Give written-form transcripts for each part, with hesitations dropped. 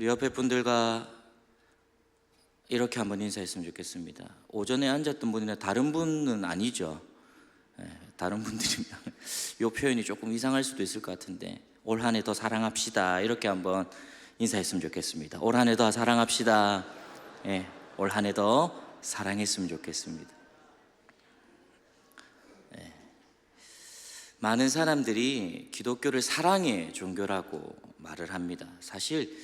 우리 옆에 분들과 이렇게 한번 인사했으면 좋겠습니다. 오전에 앉았던 분이나 다른 분은 아니죠. 다른 분들이면 이 표현이 조금 이상할 수도 있을 것 같은데, 올 한 해 더 사랑합시다, 이렇게 한번 인사했으면 좋겠습니다. 올 한 해 더 사랑합시다. 올 한 해 더 사랑했으면 좋겠습니다. 많은 사람들이 기독교를 사랑의 종교라고 말을 합니다. 사실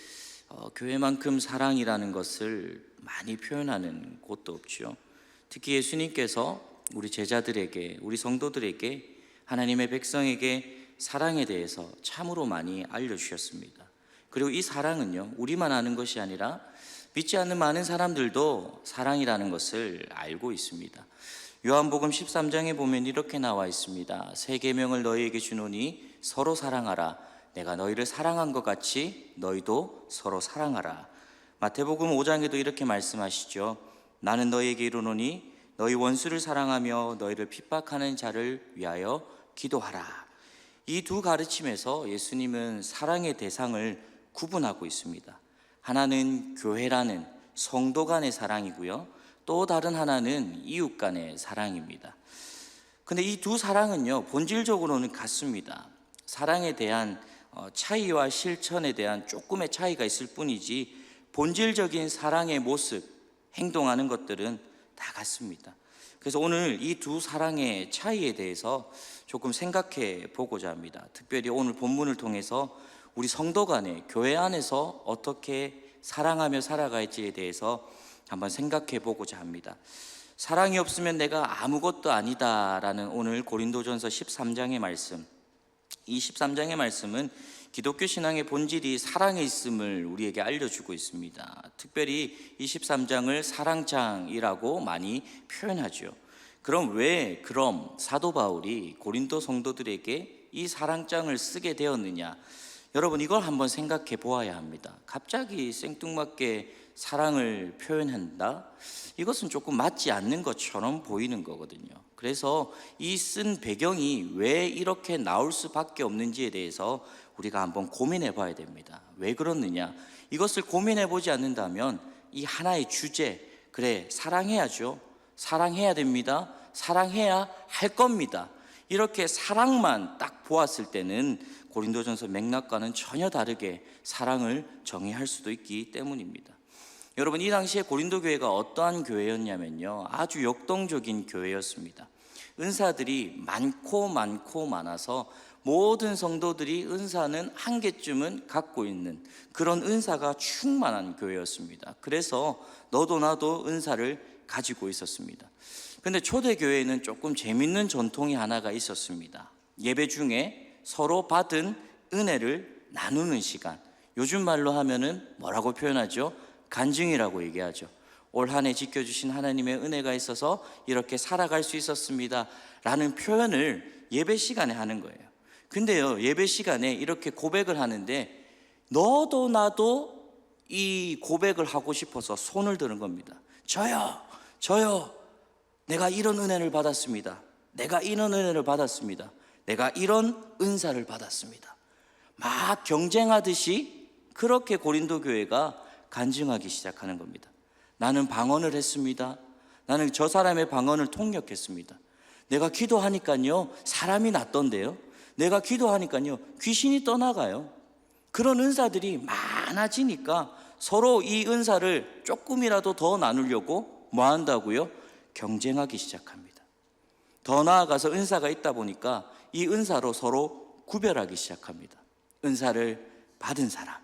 교회만큼 사랑이라는 것을 많이 표현하는 곳도 없죠. 특히 예수님께서 우리 제자들에게, 우리 성도들에게, 하나님의 백성에게 사랑에 대해서 참으로 많이 알려주셨습니다. 그리고 이 사랑은요, 우리만 아는 것이 아니라 믿지 않는 많은 사람들도 사랑이라는 것을 알고 있습니다. 요한복음 13장에 보면 이렇게 나와 있습니다. 새 계명을 너희에게 주노니 서로 사랑하라. 내가 너희를 사랑한 것 같이 너희도 서로 사랑하라. 마태복음 5장에도 이렇게 말씀하시죠. 나는 너희에게 이르노니 너희 원수를 사랑하며 너희를 핍박하는 자를 위하여 기도하라. 이 두 가르침에서 예수님은 사랑의 대상을 구분하고 있습니다. 하나는 교회라는 성도 간의 사랑이고요, 또 다른 하나는 이웃 간의 사랑입니다. 근데 이 두 사랑은요, 본질적으로는 같습니다. 사랑에 대한 차이와 실천에 대한 조금의 차이가 있을 뿐이지 본질적인 사랑의 모습, 행동하는 것들은 다 같습니다. 그래서 오늘 이 두 사랑의 차이에 대해서 조금 생각해 보고자 합니다. 특별히 오늘 본문을 통해서 우리 성도 간에, 교회 안에서 어떻게 사랑하며 살아갈지에 대해서 한번 생각해 보고자 합니다. 사랑이 없으면 내가 아무것도 아니다라는 오늘 고린도전서 13장의 말씀, 이 13장의 말씀은 기독교 신앙의 본질이 사랑에 있음을 우리에게 알려주고 있습니다. 특별히 이 13장을 사랑장이라고 많이 표현하죠. 그럼 왜 사도 바울이 고린도 성도들에게 이 사랑장을 쓰게 되었느냐? 여러분, 이걸 한번 생각해 보아야 합니다. 갑자기 생뚱맞게 사랑을 표현한다? 이것은 조금 맞지 않는 것처럼 보이는 거거든요. 그래서 이 쓴 배경이 왜 이렇게 나올 수밖에 없는지에 대해서 우리가 한번 고민해 봐야 됩니다. 왜 그렇느냐? 이것을 고민해 보지 않는다면 이 하나의 주제, 그래, 사랑해야죠, 사랑해야 됩니다, 사랑해야 할 겁니다, 이렇게 사랑만 딱 보았을 때는 고린도전서 맥락과는 전혀 다르게 사랑을 정의할 수도 있기 때문입니다. 여러분, 이 당시에 고린도 교회가 어떠한 교회였냐면요, 아주 역동적인 교회였습니다. 은사들이 많아서 모든 성도들이 은사는 한 개쯤은 갖고 있는 그런 은사가 충만한 교회였습니다. 그래서 너도 나도 은사를 가지고 있었습니다. 그런데 초대교회에는 조금 재밌는 전통이 하나가 있었습니다. 예배 중에 서로 받은 은혜를 나누는 시간, 요즘 말로 하면은 뭐라고 표현하죠? 간증이라고 얘기하죠. 올 한 해 지켜주신 하나님의 은혜가 있어서 이렇게 살아갈 수 있었습니다 라는 표현을 예배 시간에 하는 거예요. 근데요, 예배 시간에 이렇게 고백을 하는데 너도 나도 이 고백을 하고 싶어서 손을 드는 겁니다. 저요, 내가 이런 은혜를 받았습니다, 내가 이런 은혜를 받았습니다, 내가 이런 은사를 받았습니다. 막 경쟁하듯이 그렇게 고린도 교회가 간증하기 시작하는 겁니다. 나는 방언을 했습니다, 나는 저 사람의 방언을 통역했습니다, 내가 기도하니까요 사람이 낫던데요, 내가 기도하니까요 귀신이 떠나가요. 그런 은사들이 많아지니까 서로 이 은사를 조금이라도 더 나누려고 뭐 한다고요? 경쟁하기 시작합니다. 더 나아가서 은사가 있다 보니까 이 은사로 서로 구별하기 시작합니다. 은사를 받은 사람,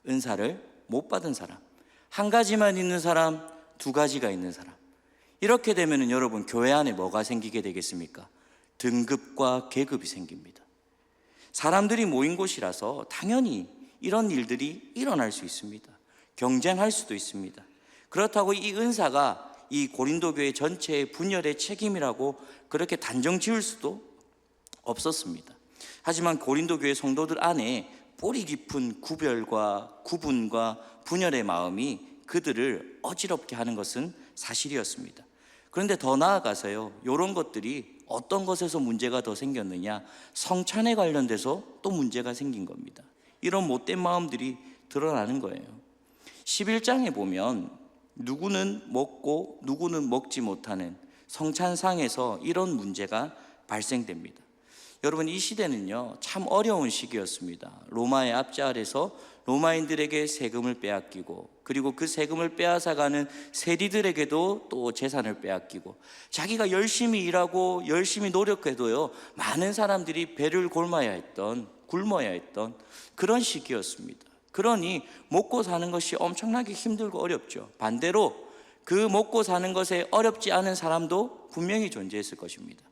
은사를 못 받은 사람, 한 가지만 있는 사람, 두 가지가 있는 사람. 이렇게 되면은 여러분, 교회 안에 뭐가 생기게 되겠습니까? 등급과 계급이 생깁니다. 사람들이 모인 곳이라서 당연히 이런 일들이 일어날 수 있습니다. 경쟁할 수도 있습니다. 그렇다고 이 은사가 이 고린도 교회 전체의 분열의 책임이라고 그렇게 단정 지을 수도 없었습니다. 하지만 고린도 교회 성도들 안에 뿌리 깊은 구별과 구분과 분열의 마음이 그들을 어지럽게 하는 것은 사실이었습니다. 그런데 더 나아가서요, 이런 것들이 어떤 것에서 문제가 더 생겼느냐? 성찬에 관련돼서 또 문제가 생긴 겁니다. 이런 못된 마음들이 드러나는 거예요. 11장에 보면 누구는 먹고 누구는 먹지 못하는 성찬상에서 이런 문제가 발생됩니다. 여러분, 이 시대는요 참 어려운 시기였습니다. 로마의 압제 아래서 로마인들에게 세금을 빼앗기고, 그리고 그 세금을 빼앗아가는 세리들에게도 또 재산을 빼앗기고, 자기가 열심히 일하고 열심히 노력해도요 많은 사람들이 배를 굶어야 했던 그런 시기였습니다. 그러니 먹고 사는 것이 엄청나게 힘들고 어렵죠. 반대로 그 먹고 사는 것에 어렵지 않은 사람도 분명히 존재했을 것입니다.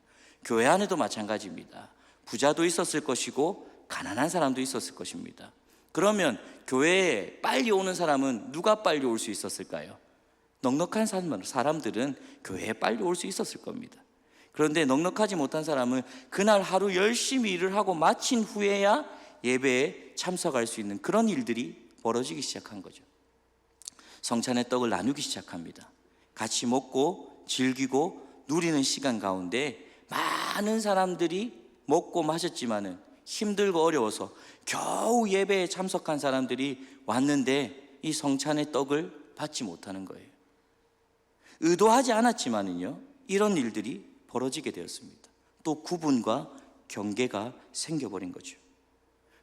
교회 안에도 마찬가지입니다. 부자도 있었을 것이고 가난한 사람도 있었을 것입니다. 그러면 교회에 빨리 오는 사람은 누가 빨리 올 수 있었을까요? 넉넉한 사람들은 교회에 빨리 올 수 있었을 겁니다. 그런데 넉넉하지 못한 사람은 그날 하루 열심히 일을 하고 마친 후에야 예배에 참석할 수 있는 그런 일들이 벌어지기 시작한 거죠. 성찬의 떡을 나누기 시작합니다. 같이 먹고 즐기고 누리는 시간 가운데 많은 사람들이 먹고 마셨지만은 힘들고 어려워서 겨우 예배에 참석한 사람들이 왔는데 이 성찬의 떡을 받지 못하는 거예요. 의도하지 않았지만은요 이런 일들이 벌어지게 되었습니다. 또 구분과 경계가 생겨버린 거죠.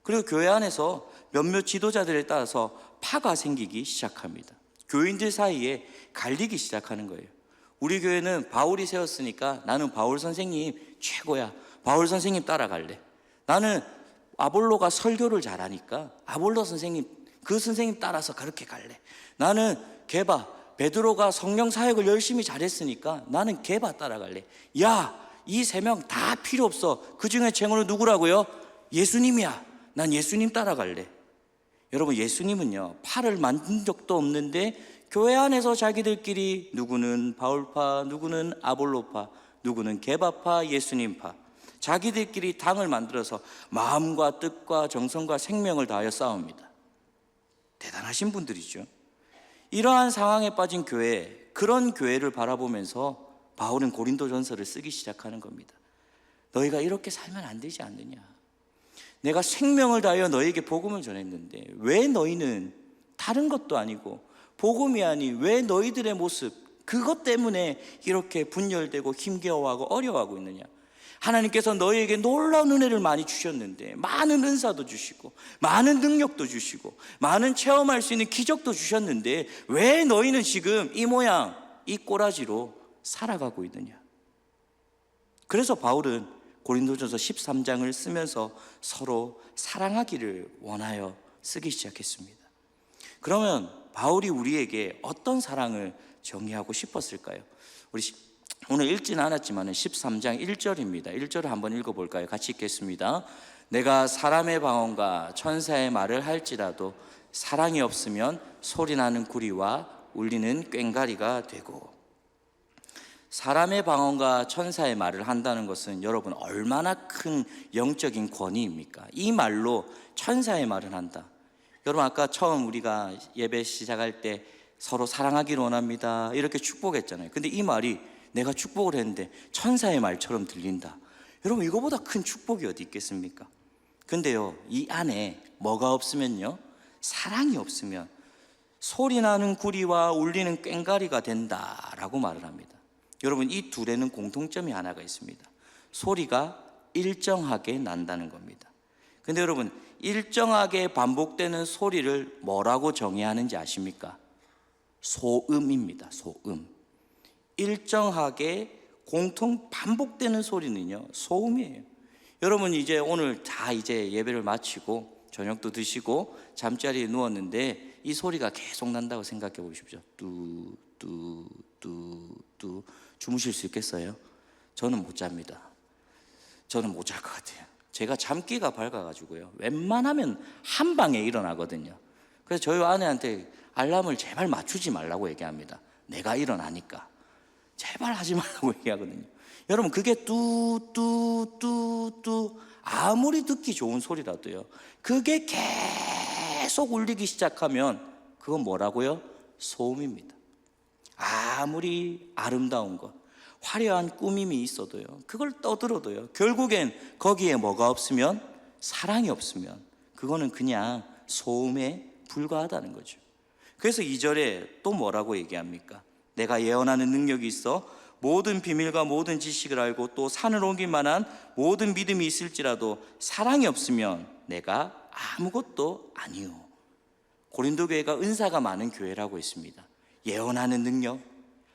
그리고 교회 안에서 몇몇 지도자들에 따라서 파가 생기기 시작합니다. 교인들 사이에 갈리기 시작하는 거예요. 우리 교회는 바울이 세웠으니까 나는 바울 선생님 최고야, 바울 선생님 따라갈래. 나는 아볼로가 설교를 잘하니까 아볼로 선생님, 그 선생님 따라서 그렇게 갈래. 나는 게바, 베드로가 성령 사역을 열심히 잘했으니까 나는 게바 따라갈래. 야, 이 세 명 다 필요 없어. 그 중에 최고는 누구라고요? 예수님이야. 난 예수님 따라갈래. 여러분, 예수님은요 파를 만든 적도 없는데 교회 안에서 자기들끼리 누구는 바울파, 누구는 아볼로파, 누구는 게바파, 예수님파, 자기들끼리 당을 만들어서 마음과 뜻과 정성과 생명을 다하여 싸웁니다. 대단하신 분들이죠. 이러한 상황에 빠진 교회, 그런 교회를 바라보면서 바울은 고린도전서를 쓰기 시작하는 겁니다. 너희가 이렇게 살면 안 되지 않느냐. 내가 생명을 다하여 너희에게 복음을 전했는데 왜 너희는 다른 것도 아니고 복음이 아니 왜 너희들의 모습, 그것 때문에 이렇게 분열되고 힘겨워하고 어려워하고 있느냐. 하나님께서 너희에게 놀라운 은혜를 많이 주셨는데, 많은 은사도 주시고 많은 능력도 주시고 많은 체험할 수 있는 기적도 주셨는데 왜 너희는 지금 이 모양 이 꼬라지로 살아가고 있느냐. 그래서 바울은 고린도전서 13장을 쓰면서 서로 사랑하기를 원하여 쓰기 시작했습니다. 그러면 바울이 우리에게 어떤 사랑을 정의하고 싶었을까요? 우리 오늘 읽지는 않았지만 13장 1절입니다. 1절을 한번 읽어볼까요? 같이 읽겠습니다. 내가 사람의 방언과 천사의 말을 할지라도 사랑이 없으면 소리나는 구리와 울리는 꽹과리가 되고. 사람의 방언과 천사의 말을 한다는 것은 여러분 얼마나 큰 영적인 권위입니까? 이 말로 천사의 말을 한다. 여러분, 아까 처음 우리가 예배 시작할 때 서로 사랑하기를 원합니다 이렇게 축복했잖아요. 근데 이 말이 내가 축복을 했는데 천사의 말처럼 들린다. 여러분, 이거보다 큰 축복이 어디 있겠습니까? 근데요, 이 안에 뭐가 없으면요, 사랑이 없으면 소리나는 구리와 울리는 꽹과리가 된다라고 말을 합니다. 여러분, 이 둘에는 공통점이 하나가 있습니다. 소리가 일정하게 난다는 겁니다. 근데 여러분, 일정하게 반복되는 소리를 뭐라고 정의하는지 아십니까? 소음입니다. 소음. 일정하게 공통 반복되는 소리는요, 소음이에요. 여러분, 이제 오늘 다 이제 예배를 마치고 저녁도 드시고 잠자리에 누웠는데 이 소리가 계속 난다고 생각해 보십시오. 뚜 주무실 수 있겠어요? 저는 못 잡니다. 저는 못 잘 것 같아요. 제가 잠기가 밝아가지고요, 웬만하면 한 방에 일어나거든요. 그래서 저희 아내한테 알람을 제발 맞추지 말라고 얘기합니다. 내가 일어나니까 제발 하지 말라고 얘기하거든요. 여러분, 그게 뚜 아무리 듣기 좋은 소리라도요, 그게 계속 울리기 시작하면 그건 뭐라고요? 소음입니다. 아무리 아름다운 것, 화려한 꾸밈이 있어도요, 그걸 떠들어도요, 결국엔 거기에 뭐가 없으면, 사랑이 없으면 그거는 그냥 소음에 불과하다는 거죠. 그래서 2절에 또 뭐라고 얘기합니까? 내가 예언하는 능력이 있어 모든 비밀과 모든 지식을 알고 또 산을 옮길 만한 모든 믿음이 있을지라도 사랑이 없으면 내가 아무것도 아니요. 고린도 교회가 은사가 많은 교회라고 했습니다. 예언하는 능력,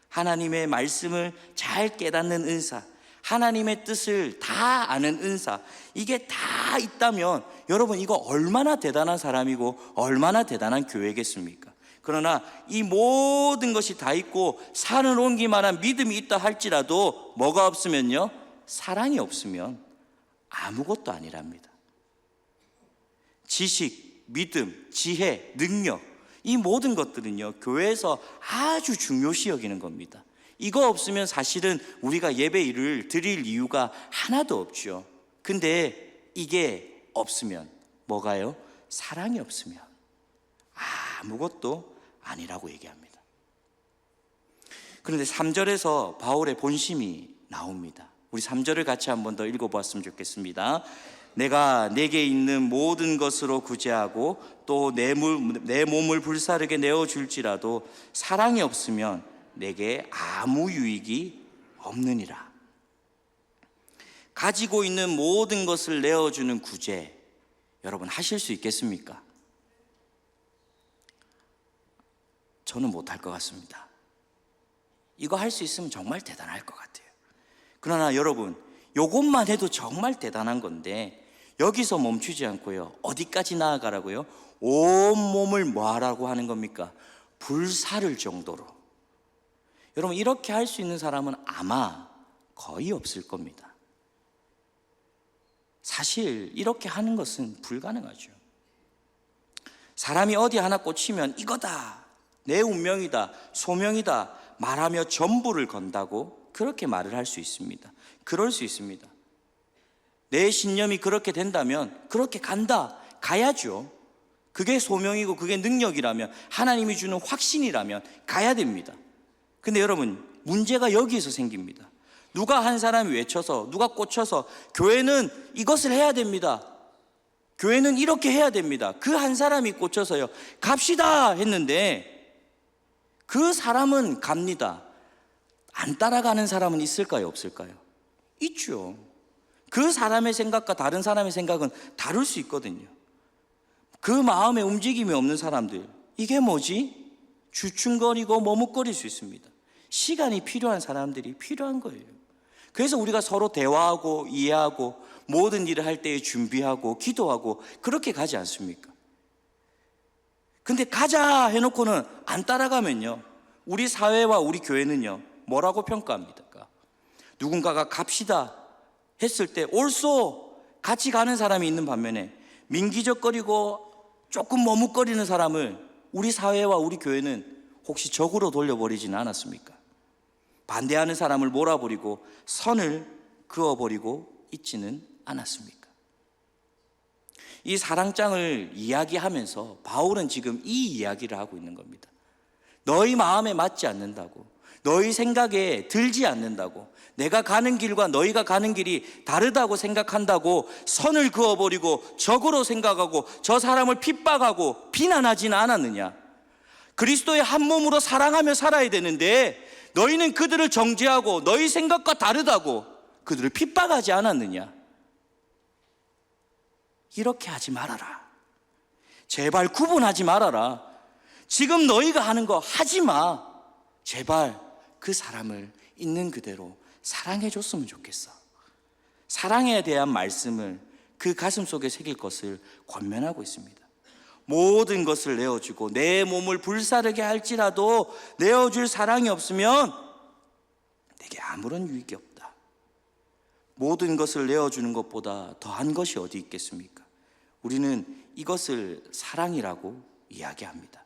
하나님의 말씀을 잘 깨닫는 은사, 하나님의 뜻을 다 아는 은사, 이게 다 있다면 여러분 이거 얼마나 대단한 사람이고 얼마나 대단한 교회겠습니까? 그러나 이 모든 것이 다 있고 산을 옮길 만한 믿음이 있다 할지라도 뭐가 없으면요? 사랑이 없으면 아무것도 아니랍니다. 지식, 믿음, 지혜, 능력, 이 모든 것들은요 교회에서 아주 중요시 여기는 겁니다. 이거 없으면 사실은 우리가 예배를 드릴 이유가 하나도 없죠. 근데 이게 없으면 뭐가요? 사랑이 없으면 아무것도 아니라고 얘기합니다. 그런데 3절에서 바울의 본심이 나옵니다. 우리 3절을 같이 한 번 더 읽어보았으면 좋겠습니다. 내가 내게 있는 모든 것으로 구제하고 또 내 몸을 불사르게 내어줄지라도 사랑이 없으면 내게 아무 유익이 없느니라. 가지고 있는 모든 것을 내어주는 구제, 여러분 하실 수 있겠습니까? 저는 못할 것 같습니다. 이거 할 수 있으면 정말 대단할 것 같아요. 그러나 여러분, 이것만 해도 정말 대단한 건데 여기서 멈추지 않고요, 어디까지 나아가라고요? 온몸을 뭐하라고 하는 겁니까? 불사를 정도로. 여러분, 이렇게 할 수 있는 사람은 아마 거의 없을 겁니다. 사실 이렇게 하는 것은 불가능하죠. 사람이 어디 하나 꽂히면 이거다, 내 운명이다, 소명이다 말하며 전부를 건다고 그렇게 말을 할 수 있습니다. 그럴 수 있습니다. 내 신념이 그렇게 된다면 그렇게 간다, 가야죠. 그게 소명이고 그게 능력이라면, 하나님이 주는 확신이라면 가야 됩니다. 근데 여러분, 문제가 여기에서 생깁니다. 누가 한 사람이 외쳐서, 누가 꽂혀서 교회는 이것을 해야 됩니다, 교회는 이렇게 해야 됩니다, 그 한 사람이 꽂혀서요 갑시다 했는데 그 사람은 갑니다. 안 따라가는 사람은 있을까요, 없을까요? 있죠. 그 사람의 생각과 다른 사람의 생각은 다를 수 있거든요. 그 마음에 움직임이 없는 사람들, 이게 뭐지? 주춤거리고 머뭇거릴 수 있습니다. 시간이 필요한 사람들이 필요한 거예요. 그래서 우리가 서로 대화하고 이해하고 모든 일을 할 때에 준비하고 기도하고 그렇게 가지 않습니까? 근데 가자 해놓고는 안 따라가면요, 우리 사회와 우리 교회는요 뭐라고 평가합니까? 누군가가 갑시다 했을 때 옳소 같이 가는 사람이 있는 반면에 민기적거리고 조금 머뭇거리는 사람을 우리 사회와 우리 교회는 혹시 적으로 돌려버리지는 않았습니까? 반대하는 사람을 몰아버리고 선을 그어버리고 있지는 않았습니까? 이 사랑장을 이야기하면서 바울은 지금 이 이야기를 하고 있는 겁니다. 너희 마음에 맞지 않는다고, 너희 생각에 들지 않는다고, 내가 가는 길과 너희가 가는 길이 다르다고 생각한다고 선을 그어버리고 적으로 생각하고 저 사람을 핍박하고 비난하지는 않았느냐? 그리스도의 한 몸으로 사랑하며 살아야 되는데 너희는 그들을 정죄하고 너희 생각과 다르다고 그들을 핍박하지 않았느냐? 이렇게 하지 말아라. 제발 구분하지 말아라. 지금 너희가 하는 거 하지 마. 제발 그 사람을 있는 그대로 사랑해 줬으면 좋겠어. 사랑에 대한 말씀을 그 가슴 속에 새길 것을 권면하고 있습니다. 모든 것을 내어주고 내 몸을 불사르게 할지라도 내어줄 사랑이 없으면 내게 아무런 유익이 없다. 모든 것을 내어주는 것보다 더한 것이 어디 있겠습니까? 우리는 이것을 사랑이라고 이야기합니다.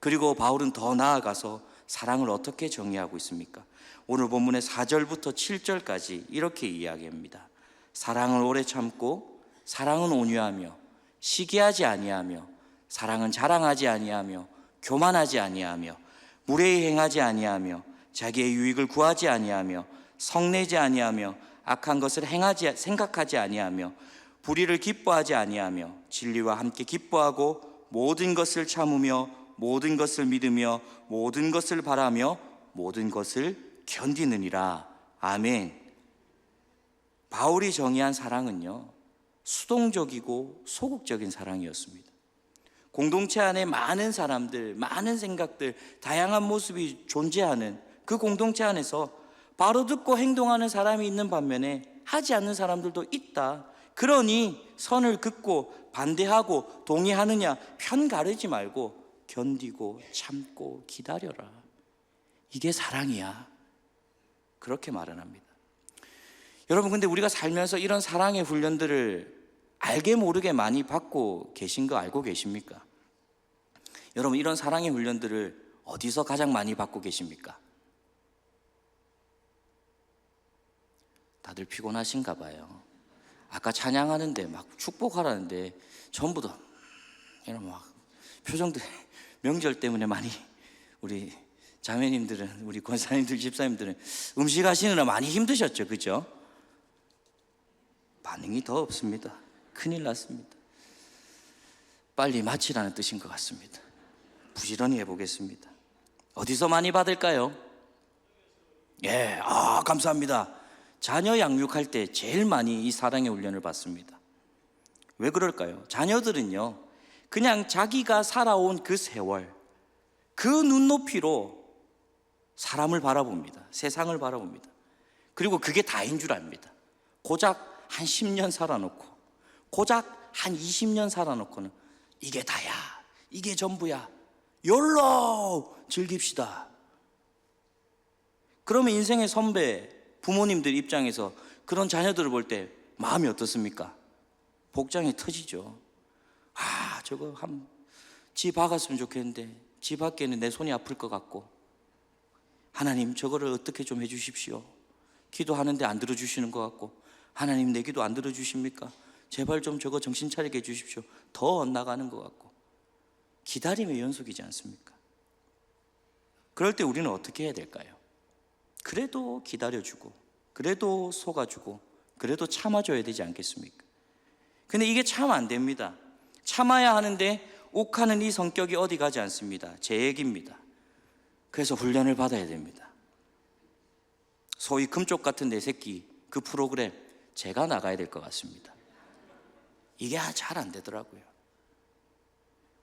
그리고 바울은 더 나아가서 사랑을 어떻게 정의하고 있습니까? 오늘 본문의 4절부터 7절까지 이렇게 이야기합니다. 사랑을 오래 참고, 사랑은 온유하며 시기하지 아니하며, 사랑은 자랑하지 아니하며 교만하지 아니하며 무례히 행하지 아니하며 자기의 유익을 구하지 아니하며 성내지 아니하며 악한 것을 생각하지 아니하며 불의를 기뻐하지 아니하며 진리와 함께 기뻐하고 모든 것을 참으며 모든 것을 믿으며 모든 것을 바라며 모든 것을 견디느니라. 아멘. 바울이 정의한 사랑은요, 수동적이고 소극적인 사랑이었습니다. 공동체 안에 많은 사람들, 많은 생각들, 다양한 모습이 존재하는 그 공동체 안에서 바로 듣고 행동하는 사람이 있는 반면에 하지 않는 사람들도 있다. 그러니 선을 긋고 반대하고 동의하느냐 편 가르지 말고 견디고 참고 기다려라. 이게 사랑이야. 그렇게 말을 합니다. 여러분, 근데 우리가 살면서 이런 사랑의 훈련들을 알게 모르게 많이 받고 계신 거 알고 계십니까? 여러분, 이런 사랑의 훈련들을 어디서 가장 많이 받고 계십니까? 다들 피곤하신가 봐요. 아까 찬양하는데 막 축복하라는데 전부 다 이런 막 표정들, 명절 때문에 많이 우리 자매님들은, 우리 권사님들, 집사님들은 음식 하시느라 많이 힘드셨죠, 그죠? 반응이 더 없습니다. 큰일 났습니다. 빨리 마치라는 뜻인 것 같습니다. 부지런히 해보겠습니다. 어디서 많이 받을까요? 예, 감사합니다. 자녀 양육할 때 제일 많이 이 사랑의 훈련을 받습니다. 왜 그럴까요? 자녀들은요, 그냥 자기가 살아온 그 세월, 그 눈높이로 사람을 바라봅니다. 세상을 바라봅니다. 그리고 그게 다인 줄 압니다. 고작 한 10년 살아놓고, 고작 한 20년 살아놓고는 이게 다야, 이게 전부야, 욜로 즐깁시다. 그러면 인생의 선배, 부모님들 입장에서 그런 자녀들을 볼 때 마음이 어떻습니까? 복장이 터지죠. 저거 지 박았으면 좋겠는데 지 박기에는 내 손이 아플 것 같고, 하나님 저거를 어떻게 좀 해주십시오. 기도하는데 안 들어주시는 것 같고, 하나님 내 기도 안 들어주십니까? 제발 좀 저거 정신 차리게 해주십시오. 더 엇나가는 것 같고. 기다림의 연속이지 않습니까? 그럴 때 우리는 어떻게 해야 될까요? 그래도 기다려주고, 그래도 속아주고, 그래도 참아줘야 되지 않겠습니까? 근데 이게 참 안 됩니다. 참아야 하는데 욱하는 이 성격이 어디 가지 않습니다. 제 얘기입니다. 그래서 훈련을 받아야 됩니다. 소위 금쪽 같은 내 새끼 그 프로그램 제가 나가야 될 것 같습니다. 이게 잘 안 되더라고요.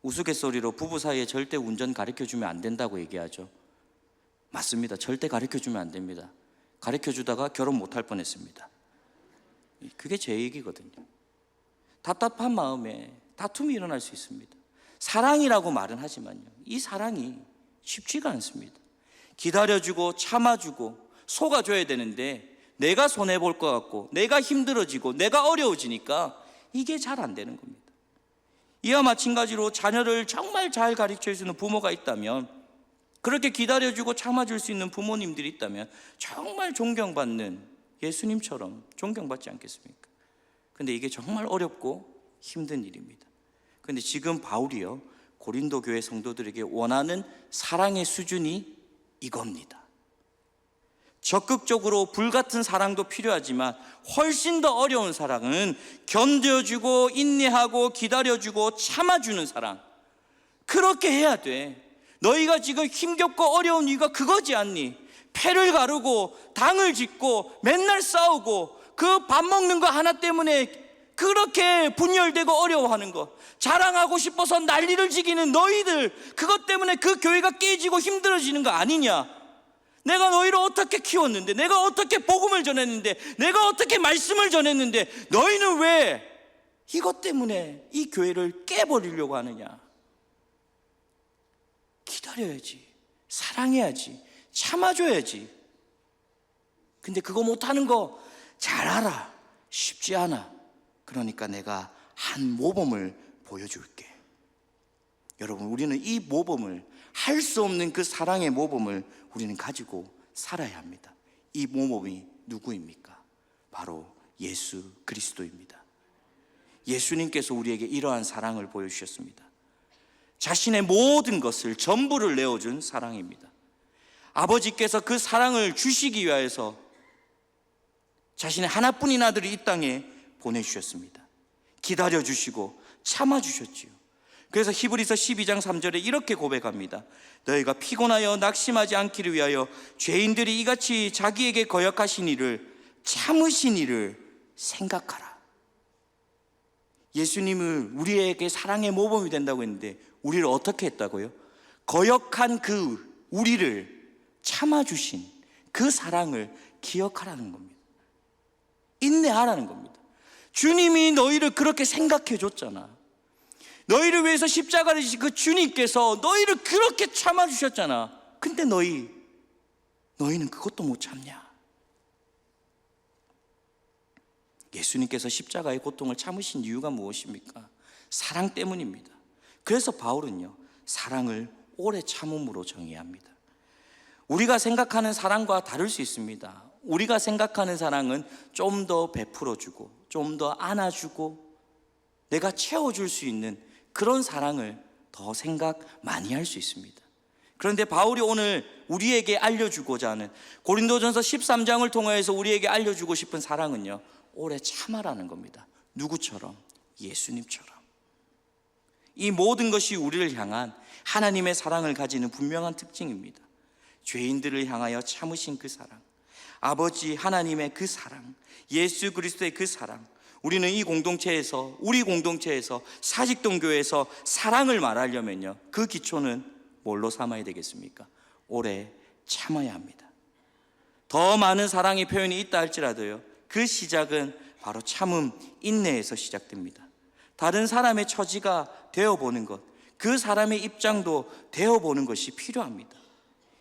우스갯소리로 부부 사이에 절대 운전 가르쳐주면 안 된다고 얘기하죠. 맞습니다. 절대 가르쳐주면 안 됩니다. 가르쳐주다가 결혼 못할 뻔했습니다. 그게 제 얘기거든요. 답답한 마음에 다툼이 일어날 수 있습니다. 사랑이라고 말은 하지만요, 이 사랑이 쉽지가 않습니다. 기다려주고 참아주고 속아줘야 되는데 내가 손해볼 것 같고, 내가 힘들어지고, 내가 어려워지니까 이게 잘 안 되는 겁니다. 이와 마찬가지로 자녀를 정말 잘 가르쳐주는 부모가 있다면, 그렇게 기다려주고 참아줄 수 있는 부모님들이 있다면 정말 존경받는 예수님처럼 존경받지 않겠습니까? 근데 이게 정말 어렵고 힘든 일입니다. 근데 지금 바울이요, 고린도 교회 성도들에게 원하는 사랑의 수준이 이겁니다. 적극적으로 불같은 사랑도 필요하지만 훨씬 더 어려운 사랑은 견뎌주고 인내하고 기다려주고 참아주는 사랑. 그렇게 해야 돼. 너희가 지금 힘겹고 어려운 이유가 그거지 않니? 패를 가르고 당을 짓고 맨날 싸우고 그 밥 먹는 거 하나 때문에 그렇게 분열되고 어려워하는 거, 자랑하고 싶어서 난리를 지기는 너희들, 그것 때문에 그 교회가 깨지고 힘들어지는 거 아니냐? 내가 너희를 어떻게 키웠는데, 내가 어떻게 복음을 전했는데, 내가 어떻게 말씀을 전했는데 너희는 왜 이것 때문에 이 교회를 깨버리려고 하느냐? 기다려야지, 사랑해야지, 참아줘야지. 근데 그거 못하는 거 잘 알아. 쉽지 않아. 그러니까 내가 한 모범을 보여줄게. 여러분, 우리는 이 모범을, 할 수 없는 그 사랑의 모범을 우리는 가지고 살아야 합니다. 이 모범이 누구입니까? 바로 예수 그리스도입니다. 예수님께서 우리에게 이러한 사랑을 보여주셨습니다. 자신의 모든 것을, 전부를 내어준 사랑입니다. 아버지께서 그 사랑을 주시기 위하여서 자신의 하나뿐인 아들을 이 땅에 보내주셨습니다. 기다려주시고 참아주셨지요. 그래서 히브리서 12장 3절에 이렇게 고백합니다. 너희가 피곤하여 낙심하지 않기를 위하여 죄인들이 이같이 자기에게 거역하신 일을 참으신 일을 생각하라. 예수님을 우리에게 사랑의 모범이 된다고 했는데 우리를 어떻게 했다고요? 거역한 그 우리를 참아주신 그 사랑을 기억하라는 겁니다. 인내하라는 겁니다. 주님이 너희를 그렇게 생각해 줬잖아. 너희를 위해서 십자가를 지신 그 주님께서 너희를 그렇게 참아주셨잖아. 근데 너희는 그것도 못 참냐? 예수님께서 십자가의 고통을 참으신 이유가 무엇입니까? 사랑 때문입니다. 그래서 바울은요, 사랑을 오래 참음으로 정의합니다. 우리가 생각하는 사랑과 다를 수 있습니다. 우리가 생각하는 사랑은 좀 더 베풀어주고 좀 더 안아주고 내가 채워줄 수 있는 그런 사랑을 더 생각 많이 할 수 있습니다. 그런데 바울이 오늘 우리에게 알려주고자 하는 고린도전서 13장을 통해서 우리에게 알려주고 싶은 사랑은요, 오래 참아라는 겁니다. 누구처럼? 예수님처럼. 이 모든 것이 우리를 향한 하나님의 사랑을 가지는 분명한 특징입니다. 죄인들을 향하여 참으신 그 사랑, 아버지 하나님의 그 사랑, 예수 그리스도의 그 사랑, 우리는 이 공동체에서, 우리 공동체에서, 사직동교회에서 사랑을 말하려면요, 그 기초는 뭘로 삼아야 되겠습니까? 오래 참아야 합니다. 더 많은 사랑의 표현이 있다 할지라도요, 그 시작은 바로 참음, 인내에서 시작됩니다. 다른 사람의 처지가 되어보는 것, 그 사람의 입장도 되어보는 것이 필요합니다.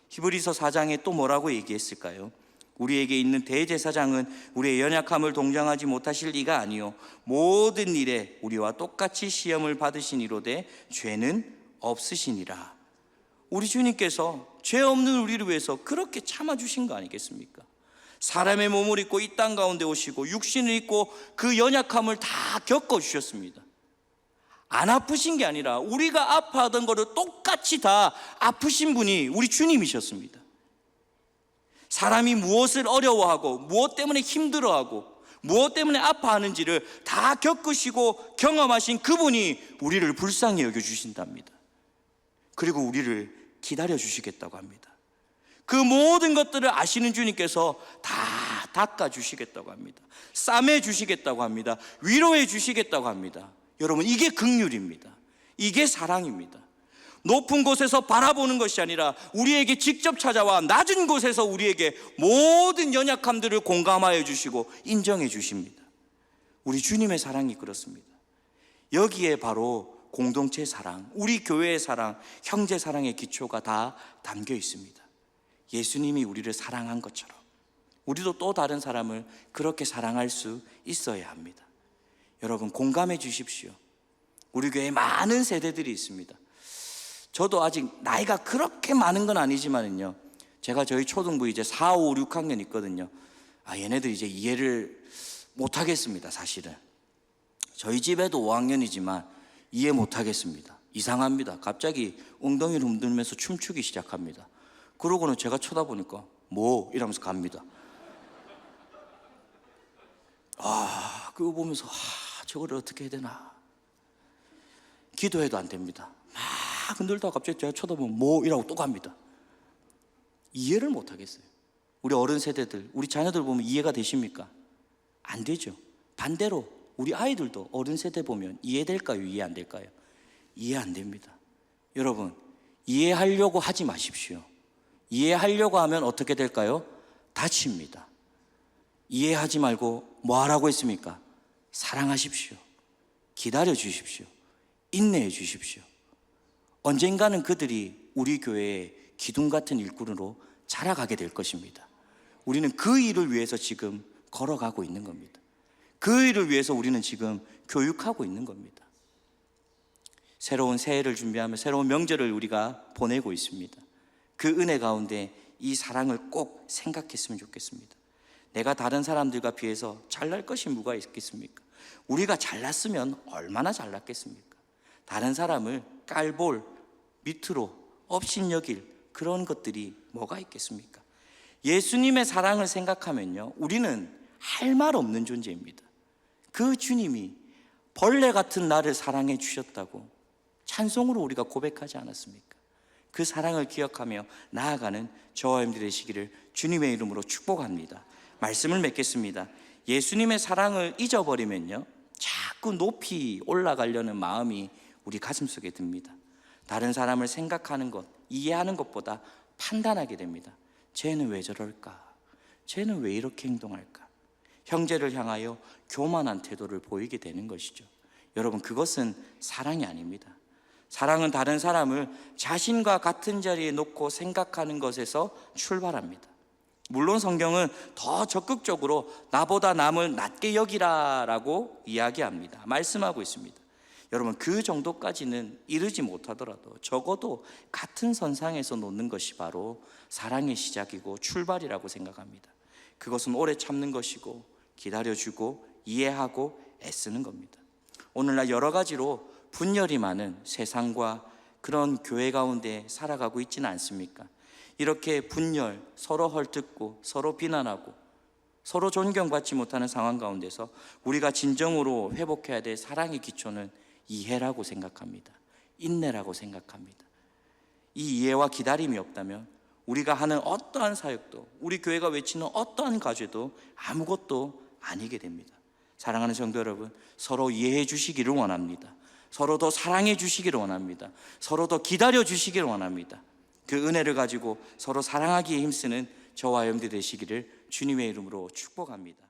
히브리서 4장에 또 뭐라고 얘기했을까요? 우리에게 있는 대제사장은 우리의 연약함을 동정하지 못하실 이가 아니요 모든 일에 우리와 똑같이 시험을 받으시니로되 죄는 없으시니라. 우리 주님께서 죄 없는 우리를 위해서 그렇게 참아주신 거 아니겠습니까? 사람의 몸을 입고 이 땅 가운데 오시고 육신을 입고 그 연약함을 다 겪어주셨습니다. 안 아프신 게 아니라 우리가 아파하던 거를 똑같이 다 아프신 분이 우리 주님이셨습니다. 사람이 무엇을 어려워하고 무엇 때문에 힘들어하고 무엇 때문에 아파하는지를 다 겪으시고 경험하신 그분이 우리를 불쌍히 여겨주신답니다. 그리고 우리를 기다려주시겠다고 합니다. 그 모든 것들을 아시는 주님께서 다 닦아주시겠다고 합니다. 싸매주시겠다고 합니다. 위로해주시겠다고 합니다. 여러분, 이게 긍휼입니다. 이게 사랑입니다. 높은 곳에서 바라보는 것이 아니라 우리에게 직접 찾아와 낮은 곳에서 우리에게 모든 연약함들을 공감하여 주시고 인정해 주십니다. 우리 주님의 사랑이 그렇습니다. 여기에 바로 공동체 사랑, 우리 교회의 사랑, 형제 사랑의 기초가 다 담겨 있습니다. 예수님이 우리를 사랑한 것처럼 우리도 또 다른 사람을 그렇게 사랑할 수 있어야 합니다. 여러분, 공감해 주십시오. 우리 교회에 많은 세대들이 있습니다. 저도 아직 나이가 그렇게 많은 건 아니지만요, 제가 저희 초등부 이제 4, 5, 6학년 있거든요. 얘네들 이제 이해를 못 하겠습니다. 사실은 저희 집에도 5학년이지만 이해 못 하겠습니다. 이상합니다. 갑자기 엉덩이를 흔들면서 춤추기 시작합니다. 그러고는 제가 쳐다보니까 뭐 이러면서 갑니다. 그거 보면서 저거를 어떻게 해야 되나, 기도해도 안 됩니다. 막 흔들다가 갑자기 제가 쳐다보면 뭐 이라고 또 갑니다. 이해를 못 하겠어요. 우리 어른 세대들, 우리 자녀들 보면 이해가 되십니까? 안 되죠. 반대로 우리 아이들도 어른 세대 보면 이해될까요? 이해 안 될까요? 이해 안 됩니다. 여러분, 이해하려고 하지 마십시오. 이해하려고 하면 어떻게 될까요? 다칩니다. 이해하지 말고 뭐 하라고 했습니까? 사랑하십시오. 기다려 주십시오. 인내해 주십시오. 언젠가는 그들이 우리 교회의 기둥 같은 일꾼으로 자라가게 될 것입니다. 우리는 그 일을 위해서 지금 걸어가고 있는 겁니다. 그 일을 위해서 우리는 지금 교육하고 있는 겁니다. 새로운 새해를 준비하며 새로운 명절을 우리가 보내고 있습니다. 그 은혜 가운데 이 사랑을 꼭 생각했으면 좋겠습니다. 내가 다른 사람들과 비해서 잘날 것이 뭐가 있겠습니까? 우리가 잘났으면 얼마나 잘났겠습니까? 다른 사람을 깔볼, 밑으로 업신여길 그런 것들이 뭐가 있겠습니까? 예수님의 사랑을 생각하면요, 우리는 할 말 없는 존재입니다. 그 주님이 벌레 같은 나를 사랑해 주셨다고 찬송으로 우리가 고백하지 않았습니까? 그 사랑을 기억하며 나아가는 저와 여러분들이 되시기를 주님의 이름으로 축복합니다. 말씀을 맺겠습니다. 예수님의 사랑을 잊어버리면요, 자꾸 높이 올라가려는 마음이 우리 가슴속에 듭니다. 다른 사람을 생각하는 것, 이해하는 것보다 판단하게 됩니다. 쟤는 왜 저럴까? 쟤는 왜 이렇게 행동할까? 형제를 향하여 교만한 태도를 보이게 되는 것이죠. 여러분, 그것은 사랑이 아닙니다. 사랑은 다른 사람을 자신과 같은 자리에 놓고 생각하는 것에서 출발합니다. 물론 성경은 더 적극적으로 나보다 남을 낮게 여기라라고 이야기합니다. 말씀하고 있습니다. 여러분, 그 정도까지는 이르지 못하더라도 적어도 같은 선상에서 놓는 것이 바로 사랑의 시작이고 출발이라고 생각합니다. 그것은 오래 참는 것이고 기다려주고 이해하고 애쓰는 겁니다. 오늘날 여러 가지로 분열이 많은 세상과 그런 교회 가운데 살아가고 있지는 않습니까? 이렇게 분열, 서로 헐뜯고 서로 비난하고 서로 존경받지 못하는 상황 가운데서 우리가 진정으로 회복해야 될 사랑의 기초는 이해라고 생각합니다. 인내라고 생각합니다. 이 이해와 기다림이 없다면 우리가 하는 어떠한 사역도, 우리 교회가 외치는 어떠한 가죄도 아무것도 아니게 됩니다. 사랑하는 성도 여러분, 서로 이해해 주시기를 원합니다. 서로 더 사랑해 주시기를 원합니다. 서로 더 기다려 주시기를 원합니다. 그 은혜를 가지고 서로 사랑하기에 힘쓰는 저와 여러분들 되시기를 주님의 이름으로 축복합니다.